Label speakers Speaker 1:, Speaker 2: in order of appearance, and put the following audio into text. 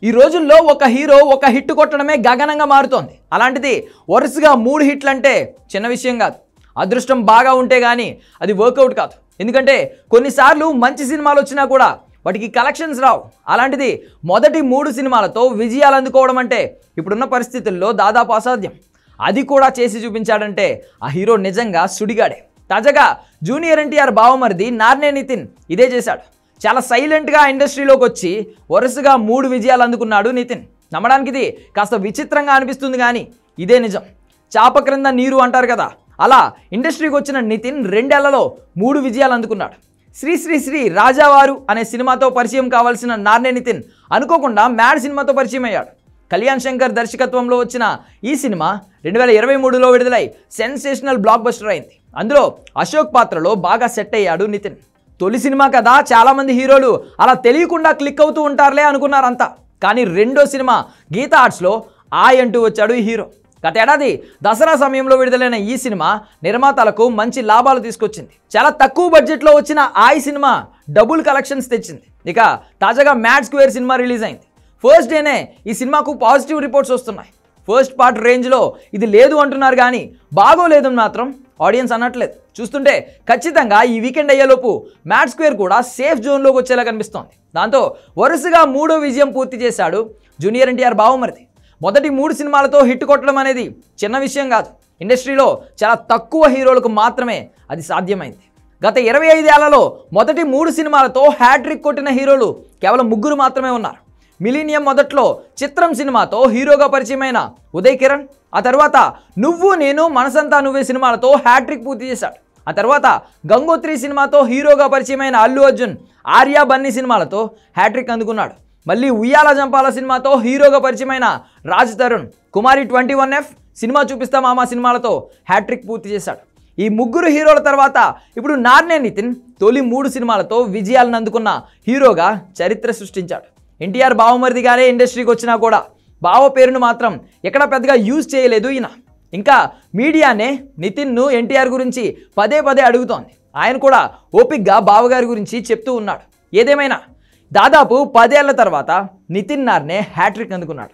Speaker 1: ఈ రోజుల్లో ఒక హీరో ఒక హిట్ కొట్టడమే గగనంగా మారుతోంది. అలాంటిది వరుసగా 3 హిట్లు అంటే చిన్న విషయం కాదు. అదృష్టం బాగా ఉంటే గానీ అది వర్కౌట్ కాదు. ఎందుకంటే కొన్నిసార్లు మంచి సినిమాలు వచ్చినా కూడా వాటికి కలెక్షన్స్ రావు. అలాంటిది మొదటి 3 సినిమాలతో విజయాలు అందుకోవడం అంటే ఇప్పుడున్న పరిస్థితుల్లో దాదాపు అసాధ్యం. అది కూడా చేసి చూపించాడంటే ఆ హీరో నిజంగా సుడిగాడే. తాజాగా జూనియర్ ఎన్టీఆర్ బావమరిది నార్నే నితిన్ ఇదే చేశాడు. చాలా సైలెంట్గా ఇండస్ట్రీలోకి వచ్చి వరుసగా 3 విజయాలు అందుకున్నాడు నితిన్. నమ్మడానికి ఇది కాస్త విచిత్రంగా అనిపిస్తుంది కానీ ఇదే నిజం. చాప క్రింద నీరు అంటారు కదా, అలా ఇండస్ట్రీకి వచ్చిన నితిన్ 2 ఏళ్లలో 3 విజయాలు అందుకున్నాడు. శ్రీ శ్రీ శ్రీ రాజావారు అనే సినిమాతో పరిచయం కావాల్సిన నార్నే నితిన్ అనుకోకుండా మ్యాడ్ సినిమాతో పరిచయం అయ్యాడు. కళ్యాణ్ శంకర్ దర్శకత్వంలో వచ్చిన ఈ సినిమా 2023లో విడుదలై సెన్సేషనల్ బ్లాక్ బస్టర్ అయింది. అందులో అశోక్ పాత్రలో బాగా సెట్ అయ్యాడు నితిన్. తొలి సినిమా కదా, చాలామంది హీరోలు అలా తెలియకుండా క్లిక్ అవుతూ ఉంటారులే అనుకున్నారంతా. కానీ రెండో సినిమా గీతా ఆర్ట్స్లో ఆయ్ అంటూ వచ్చాడు ఈ హీరో. గత ఏడాది దసరా సమయంలో విడుదలైన ఈ సినిమా నిర్మాతలకు మంచి లాభాలు తీసుకొచ్చింది. చాలా తక్కువ బడ్జెట్లో వచ్చిన ఆయ్ సినిమా డబుల్ కలెక్షన్స్ తెచ్చింది. ఇక తాజాగా మ్యాడ్ స్క్వేర్ సినిమా రిలీజ్ అయింది. ఫస్ట్ డేనే ఈ సినిమాకు పాజిటివ్ రిపోర్ట్స్ వస్తున్నాయి. ఫస్ట్ పార్ట్ రేంజ్లో ఇది లేదు అంటున్నారు కానీ బాగోలేదని మాత్రం ఆడియన్స్ అనట్లేదు. చూస్తుంటే ఖచ్చితంగా ఈ వీకెండ్ అయ్యేలోపు మ్యాడ్ స్క్వేర్ కూడా సేఫ్ జోన్లోకి వచ్చేలా కనిపిస్తోంది. దాంతో వరుసగా 3వ విజయం పూర్తి చేశాడు జూనియర్ ఎన్టీఆర్ బావమరిది. మొదటి 3 సినిమాలతో హిట్ కొట్టడం అనేది చిన్న విషయం కాదు. ఇండస్ట్రీలో చాలా తక్కువ హీరోలకు మాత్రమే అది సాధ్యమైంది. గత 25 ఏళ్లలో మొదటి 3 సినిమాలతో హ్యాట్రిక్ కొట్టిన హీరోలు కేవలం 3 మాత్రమే ఉన్నారు. మిలీనియం మొదట్లో చిత్రం సినిమాతో హీరోగా పరిచయమైన ఉదయ్ కిరణ్, ఆ తర్వాత నువ్వు నేను మనసంతా నువ్వే సినిమాలతో హ్యాట్రిక్ పూర్తి చేశాడు. ఆ తర్వాత గంగోత్రి సినిమాతో హీరోగా పరిచయమైన అల్లు అర్జున్ ఆర్య బన్నీ సినిమాలతో హ్యాట్రిక్ అందుకున్నాడు. మళ్ళీ ఉయ్యాల జంపాల సినిమాతో హీరోగా పరిచయమైన రాజ్ తరుణ్ కుమారి 21F సినిమా చూపిస్తా మామా సినిమాలతో హ్యాట్రిక్ పూర్తి చేశాడు. ఈ 3 హీరోల తర్వాత ఇప్పుడు నార్నే నితిన్ తొలి 3 సినిమాలతో విజయాలను అందుకున్న హీరోగా చరిత్ర సృష్టించాడు. ఎన్టీఆర్ బావమరిదిగానే ఇండస్ట్రీకి వచ్చినా కూడా బావ పేరును మాత్రం ఎక్కడ పెద్దగా యూజ్ చేయలేదు ఈయన. ఇంకా మీడియానే నితిన్ను ఎన్టీఆర్ గురించి పదే పదే అడుగుతోంది. ఆయన కూడా ఓపిక్గా బావగారి గురించి చెప్తూ ఉన్నాడు. ఏదేమైనా దాదాపు 10 ఏళ్ల తర్వాత నితిన్ నార్నే హ్యాట్రిక్ అందుకున్నాడు.